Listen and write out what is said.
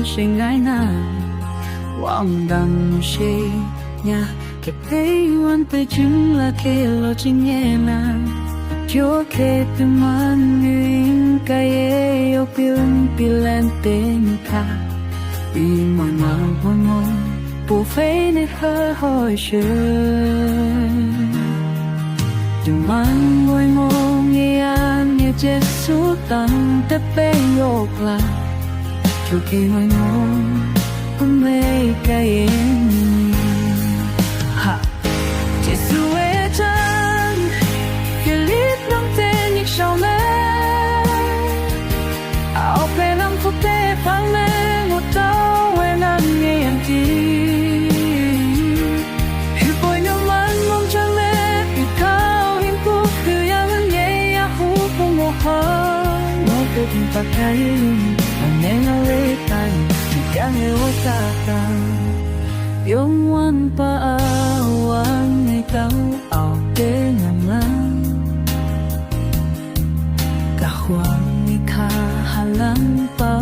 shei ngai na Wangdang shei nha cái phei wan tới chứng là cái lojing nhẹ na tüokhei tüman üyin yopi lante nyikhah phei nehoi tüman ngoingoh ngeyangki Jesu tangte phei oklak tüokhei ngoingoh ngeyangki Jesu chân clip lante nyak phei năm phút tê phang lên một tao em ăn ngeyangki Hüpoi mong chân lên ü cao hình phúc yang yah-hupu ngohma-a pakai ngai yange Youngwanpa-a wangnyang tao để Kahwang-e halang pa